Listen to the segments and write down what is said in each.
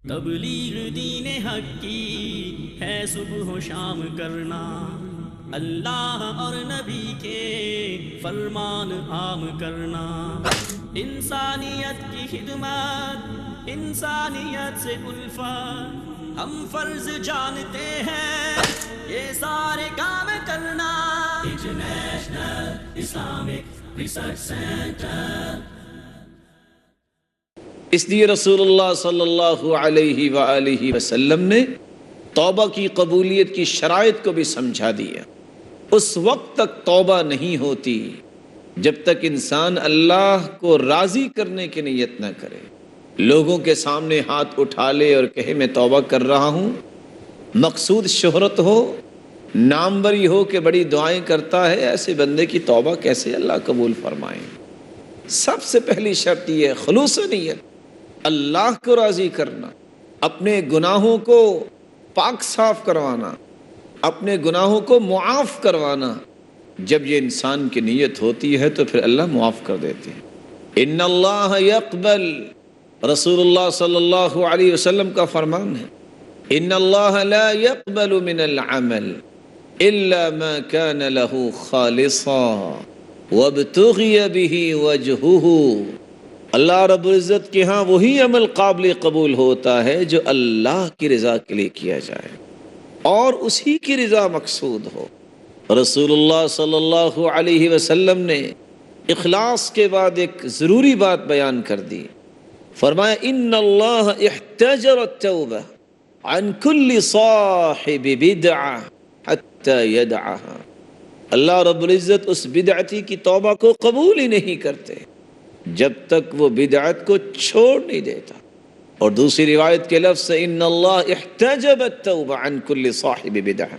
تبلیغ دین حق کی ہے صبح و شام کرنا، اللہ اور نبی کے فرمان عام کرنا، انسانیت کی خدمت، انسانیت سے الفت، ہم فرض جانتے ہیں یہ سارے کام کرنا۔ International Islamic research centre. اس لیے رسول اللہ صلی اللہ علیہ وآلہ وسلم نے توبہ کی قبولیت کی شرائط کو بھی سمجھا دیا۔ اس وقت تک توبہ نہیں ہوتی جب تک انسان اللہ کو راضی کرنے کی نیت نہ کرے، لوگوں کے سامنے ہاتھ اٹھا لے اور کہے میں توبہ کر رہا ہوں، مقصود شہرت ہو، ناموری ہو کہ بڑی دعائیں کرتا ہے، ایسے بندے کی توبہ کیسے اللہ قبول فرمائے؟ سب سے پہلی شرط یہ ہے خلوص نیت، اللہ کو راضی کرنا، اپنے گناہوں کو پاک صاف کروانا، اپنے گناہوں کو معاف کروانا۔ جب یہ انسان کی نیت ہوتی ہے تو پھر اللہ معاف کر دیتے ہیں۔ ان اللہ یقبل، رسول اللہ صلی اللہ علیہ وسلم کا فرمان ہے، ان اللہ لا يقبل من العمل الا ما كان له خالصا وابتغي به وجهه۔ اللہ رب العزت کے ہاں وہی عمل قابل قبول ہوتا ہے جو اللہ کی رضا کے لیے کیا جائے اور اسی کی رضا مقصود ہو۔ رسول اللہ صلی اللہ علیہ وسلم نے اخلاص کے بعد ایک ضروری بات بیان کر دی، فرمایا ان اللہ احتجر التوبہ عن کل صاحب بدعہ حتی یدعها۔ اللہ رب العزت اس بدعتی کی توبہ کو قبول ہی نہیں کرتے جب تک وہ بدعت کو چھوڑ نہیں دیتا۔ اور دوسری روایت کے لفظ سے ان اللہ احتجب التوبہ عن کل صاحب بدعہ،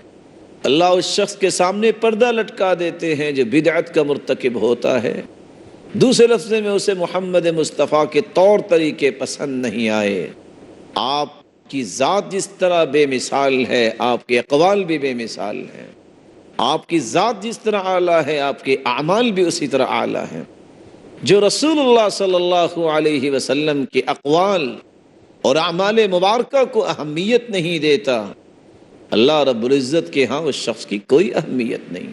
اللہ اس شخص کے سامنے پردہ لٹکا دیتے ہیں جو بدعت کا مرتکب ہوتا ہے۔ دوسرے لفظ میں اسے محمد مصطفیٰ کے طور طریقے پسند نہیں آئے۔ آپ کی ذات جس طرح بے مثال ہے، آپ کے اقوال بھی بے مثال ہیں، آپ کی ذات جس طرح اعلیٰ ہے، آپ کے اعمال بھی اسی طرح اعلیٰ ہیں۔ جو رسول اللہ صلی اللہ علیہ وسلم کے اقوال اور اعمال مبارکہ کو اہمیت نہیں دیتا، اللہ رب العزت کے ہاں اس شخص کی کوئی اہمیت نہیں۔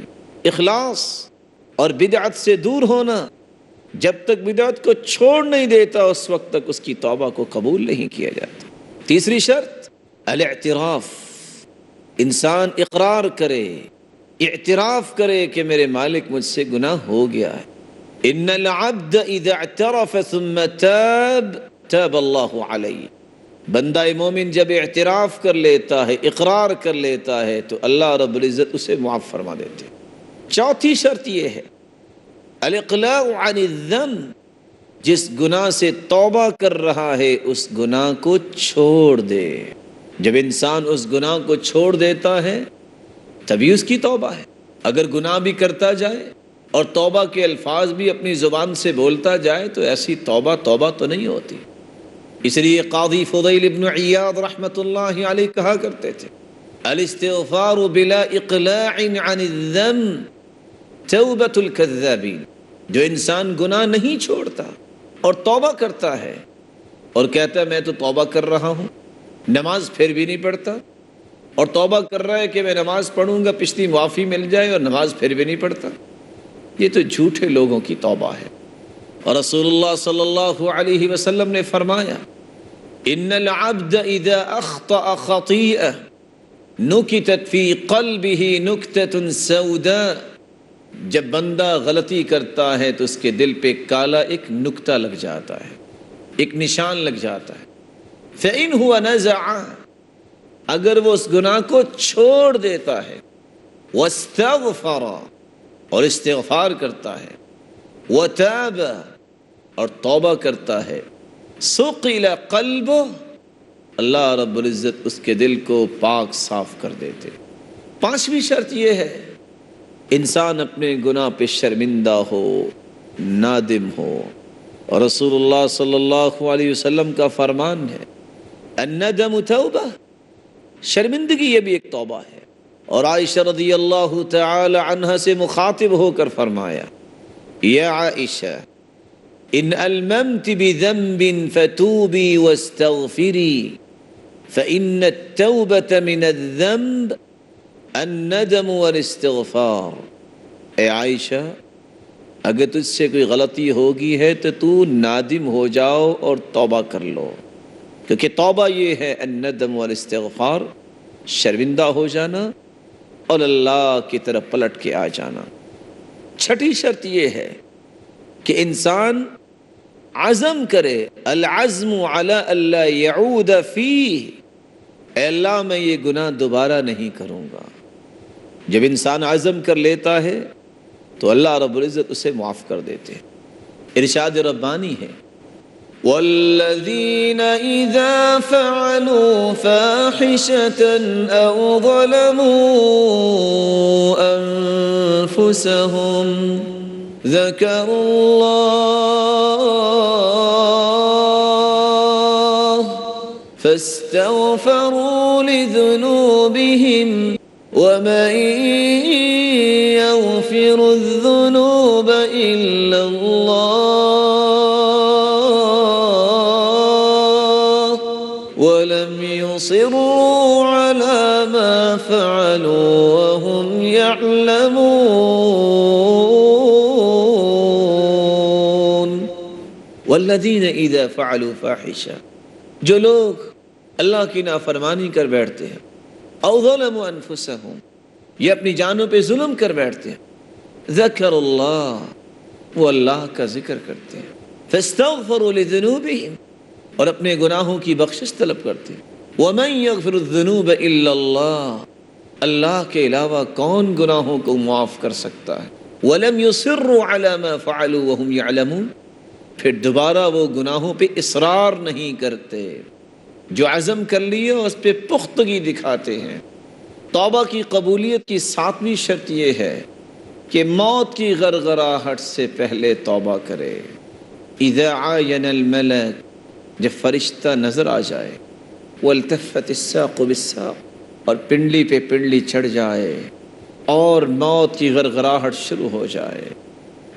اخلاص اور بدعت سے دور ہونا، جب تک بدعت کو چھوڑ نہیں دیتا اس وقت تک اس کی توبہ کو قبول نہیں کیا جاتا۔ تیسری شرط الاعتراف، انسان اقرار کرے، اعتراف کرے کہ میرے مالک مجھ سے گناہ ہو گیا ہے۔ ان العبد اذا اعترف ثم تاب تاب اللہ علیہ، بندہ مومن جب اعتراف کر لیتا ہے، اقرار کر لیتا ہے تو اللہ رب العزت اسے معاف فرما دیتے۔ چوتھی شرط یہ ہے الاقلاع عن الذنب، جس گناہ سے توبہ کر رہا ہے اس گناہ کو چھوڑ دے۔ جب انسان اس گناہ کو چھوڑ دیتا ہے تبھی اس کی توبہ ہے۔ اگر گناہ بھی کرتا جائے اور توبہ کے الفاظ بھی اپنی زبان سے بولتا جائے تو ایسی توبہ تو نہیں ہوتی۔ اس لیے قاضی فضیل ابن عیاض رحمۃ اللہ علیہ کہا کرتے تھے الاستغفار بلا اقلاع عن الذنب توبۃ الکذابین، جو انسان گناہ نہیں چھوڑتا اور توبہ کرتا ہے اور کہتا ہے میں تو توبہ کر رہا ہوں، نماز پھر بھی نہیں پڑھتا، اور توبہ کر رہا ہے کہ میں نماز پڑھوں گا پچھلی معافی مل جائے، اور نماز پھر بھی نہیں پڑھتا، یہ تو جھوٹے لوگوں کی توبہ ہے۔ اور رسول اللہ صلی اللہ علیہ وسلم نے فرمایا ان العبد اذا اخطأ خطیئہ نکتت فی قلبہ نکتۃ سوداء، جب بندہ غلطی کرتا ہے تو اس کے دل پہ کالا ایک نکتہ لگ جاتا ہے، ایک نشان لگ جاتا ہے۔ فإن هو نزع، اگر وہ اس گناہ کو چھوڑ دیتا ہے، واستغفر، اور استغفار کرتا ہے، وتاب، اور توبہ کرتا ہے، ثقل قلبہ، اللہ رب العزت اس کے دل کو پاک صاف کر دیتے۔ پانچویں شرط یہ ہے انسان اپنے گناہ پہ شرمندہ ہو، نادم ہو، اور رسول اللہ صلی اللہ علیہ وسلم کا فرمان ہے الندم توبہ، شرمندگی یہ بھی ایک توبہ ہے۔ اور عائشہ رضی اللہ تعالی عنہ سے مخاطب ہو کر فرمایا یا عائشہ ان الممت بذنب فتوبی واستغفری فإن التوبة من الذنب الندم والاستغفار. اے عائشہ، اگر تجھ سے کوئی غلطی ہوگی ہے تو تو نادم ہو جاؤ اور توبہ کر لو، کیونکہ توبہ یہ ہے الندم والاستغفار، شرمندہ ہو جانا اور اللہ کی طرف پلٹ کے آ جانا. چھٹی شرط یہ ہے کہ انسان عزم کرے، العزم علی اللہ یعود فیہ، اے اللہ میں یہ گناہ دوبارہ نہیں کروں گا. جب انسان عزم کر لیتا ہے تو اللہ رب العزت اسے معاف کر دیتے ہیں. ارشاد ربانی ہے وَالَّذِينَ إِذَا فَعَلُوا فَاحِشَةً أَوْ ظَلَمُوا أَنفُسَهُمْ ذَكَرُوا اللَّهَ فَاسْتَغْفَرُوا لِذُنُوبِهِمْ وَمَن يَغْفِرُ الذُّنُوبَ إِلَّا اللَّهُ وَلَمْ يُصِرُّوا عَلَى مَا فَعَلُوا وَهُمْ يَعْلَمُونَ. وَالَّذِينَ إِذَا فَعَلُوا فَاحِشَةً، جو لوگ اللہ کی نافرمانی کر بیٹھتے ہیں، او ظلموا انفسہم، یہ اپنی جانوں پہ ظلم کر بیٹھتے ہیں، ذکر اللہ، وہ اللہ کا ذکر کرتے ہیں، فاستغفروا لذنوبہم، اور اپنے گناہوں کی بخشش طلب کرتے ہیں. ومن یغفر الذنوب الا اللہ، اللہ کے علاوہ کون گناہوں کو معاف کر سکتا ہے. ولم یصروا علی ما فعلوا وهم یعلمون، پھر دوبارہ وہ گناہوں پہ اصرار نہیں کرتے، جو عزم کر لیے اس پہ پختگی دکھاتے ہیں. توبہ کی قبولیت کی 7ویں شرط یہ ہے کہ موت کی غرغراہٹ سے پہلے توبہ کرے. اذا عاین الملک، جب فرشتہ نظر آ جائے، والتفت الساق بالساق، اور پنڈلی پہ پنڈلی چڑھ جائے اور موت کی غرغراہٹ شروع ہو جائے،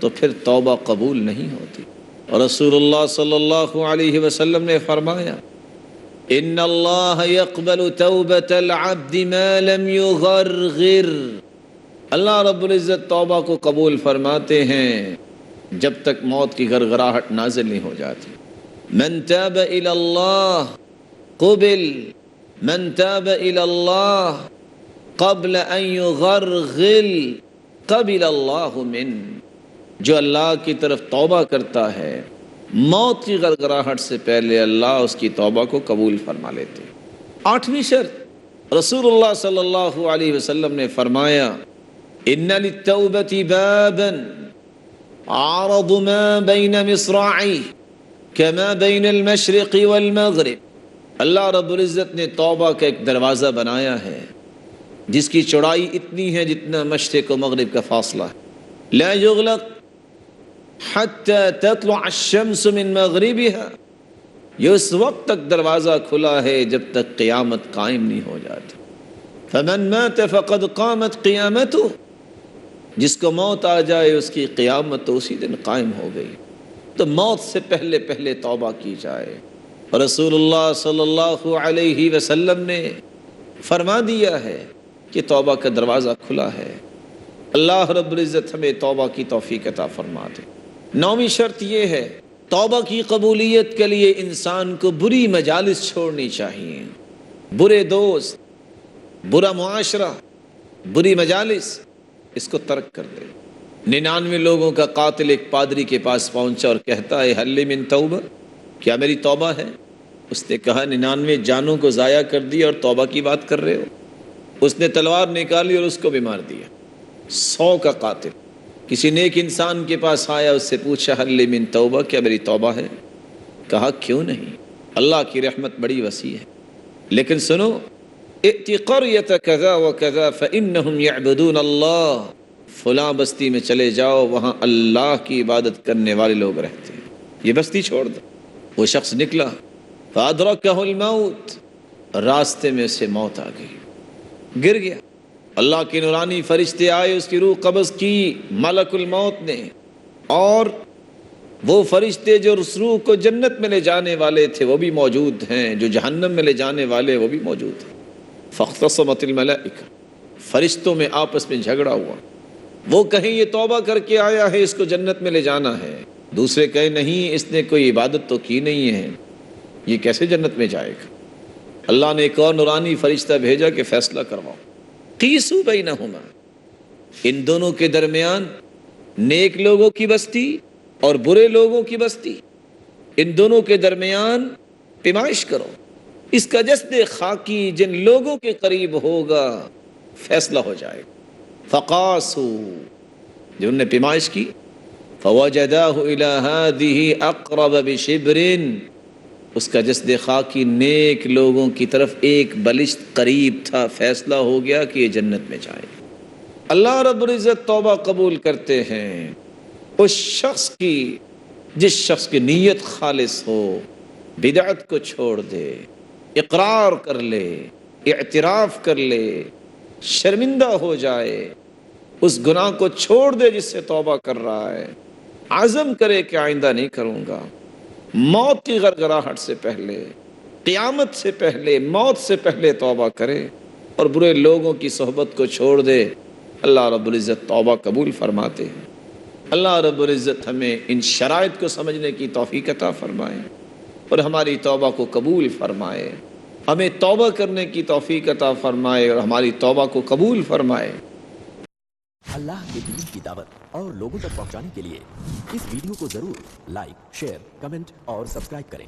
تو پھر توبہ قبول نہیں ہوتی. اور رسول اللہ صلی اللہ علیہ وسلم نے فرمایا ان اللہ یقبل توبۃ العبد ما لم یغرغر، اللہ رب العزت توبہ کو قبول فرماتے ہیں جب تک موت کی غرغراہٹ نازل نہیں ہو جاتی. من تاب الی اللہ قبل، من تاب الی اللہ قبل ان یغرغل قبل اللہ من، جو اللہ کی طرف توبہ کرتا ہے موت کی غرغراہٹ سے پہلے اللہ اس کی توبہ کو قبول فرما لیتے. 8ویں شرط، رسول اللہ صلی اللہ علیہ وسلم نے فرمایا ان للتوبۃ بابا عرض ما بین مصراعیہ کما بین المشرق والمغرب، اللہ رب العزت نے توبہ کا ایک دروازہ بنایا ہے جس کی چوڑائی اتنی ہے جتنا مشرق و مغرب کا فاصلہ ہے. لا یغلق حتی تطلع الشمس من مغربها، یہ اس وقت تک دروازہ کھلا ہے جب تک قیامت قائم نہیں ہو جاتی. فمن مات فقد قامت قیامته، جس کو موت آ جائے اس کی قیامت تو اسی دن قائم ہو گئی. تو موت سے پہلے پہلے توبہ کی جائے. اور رسول اللہ صلی اللہ علیہ وسلم نے فرما دیا ہے کہ توبہ کا دروازہ کھلا ہے. اللہ رب العزت ہمیں توبہ کی توفیق عطا فرما دے. 9ویں شرط یہ ہے توبہ کی قبولیت کے لیے انسان کو بری مجالس چھوڑنی چاہیے. برے دوست، برا معاشرہ، بری مجالس، اس کو ترک کر دے. 99 لوگوں کا قاتل ایک پادری کے پاس پہنچا اور کہتا ہے حل من توبہ، کیا میری توبہ ہے؟ اس نے کہا 99 جانوں کو ضائع کر دیا اور توبہ کی بات کر رہے ہو. اس نے تلوار نکالی اور اس کو بھی مار دیا. 100 کا قاتل کسی نیک انسان کے پاس آیا، اس سے پوچھا حل من توبہ، کیا میری توبہ ہے؟ کہا کیوں نہیں، اللہ کی رحمت بڑی وسیع ہے. لیکن سنو، ائتی قریۃ کذا و کذا فانہم یعبدون اللہ، فلاں بستی میں چلے جاؤ، وہاں اللہ کی عبادت کرنے والے لوگ رہتے ہیں، یہ بستی چھوڑ دو. وہ شخص نکلا، فادرکہ الموت، راستے میں سے موت آ گئی، گر گیا. اللہ کے نورانی فرشتے آئے، اس کی روح قبض کی ملک الموت نے، اور وہ فرشتے جو اس روح کو جنت میں لے جانے والے تھے وہ بھی موجود ہیں، جو جہنم میں لے جانے والے وہ بھی موجود ہیں۔ فاختصمت الملائکہ، فرشتوں میں آپس میں جھگڑا ہوا، وہ کہیں یہ توبہ کر کے آیا ہے، اس کو جنت میں لے جانا ہے، دوسرے کہیں نہیں اس نے کوئی عبادت تو کی نہیں ہے، یہ کیسے جنت میں جائے گا۔ اللہ نے ایک اور نورانی فرشتہ بھیجا کہ فیصلہ کرواؤ، قیسوا بینہما، ان دونوں کے درمیان نیک لوگوں کی بستی اور برے لوگوں کی بستی، ان دونوں کے درمیان پیمائش کرو، اس کا جسد خاکی جن لوگوں کے قریب ہوگا فیصلہ ہو جائے گا۔ فقاسوا، جو انہوں نے پیمائش کی، فوجداہ الی ہذہ اقرب بشبر، اس کا جسد خاکی نیک لوگوں کی طرف ایک بلشت قریب تھا، فیصلہ ہو گیا کہ یہ جنت میں جائے گا۔ اللہ رب العزت توبہ قبول کرتے ہیں اس شخص کی جس شخص کی نیت خالص ہو، بدعت کو چھوڑ دے، اقرار کر لے، اعتراف کر لے، شرمندہ ہو جائے، اس گناہ کو چھوڑ دے جس سے توبہ کر رہا ہے، عزم کرے کہ آئندہ نہیں کروں گا، موت کی غرغراہٹ سے پہلے، قیامت سے پہلے، موت سے پہلے توبہ کرے اور برے لوگوں کی صحبت کو چھوڑ دے۔ اللہ رب العزت توبہ قبول فرماتے ہیں۔ اللہ رب العزت ہمیں ان شرائط کو سمجھنے کی توفیق عطا فرمائے اور ہماری توبہ کو قبول فرمائے، ہمیں توبہ کرنے کی توفیق عطا فرمائے اور ہماری توبہ کو قبول فرمائے۔ اللہ کے دین کی دعوت اور لوگوں تک پہنچانے کے لیے اس ویڈیو کو ضرور لائک، شیئر، کمنٹ اور سبسکرائب کریں۔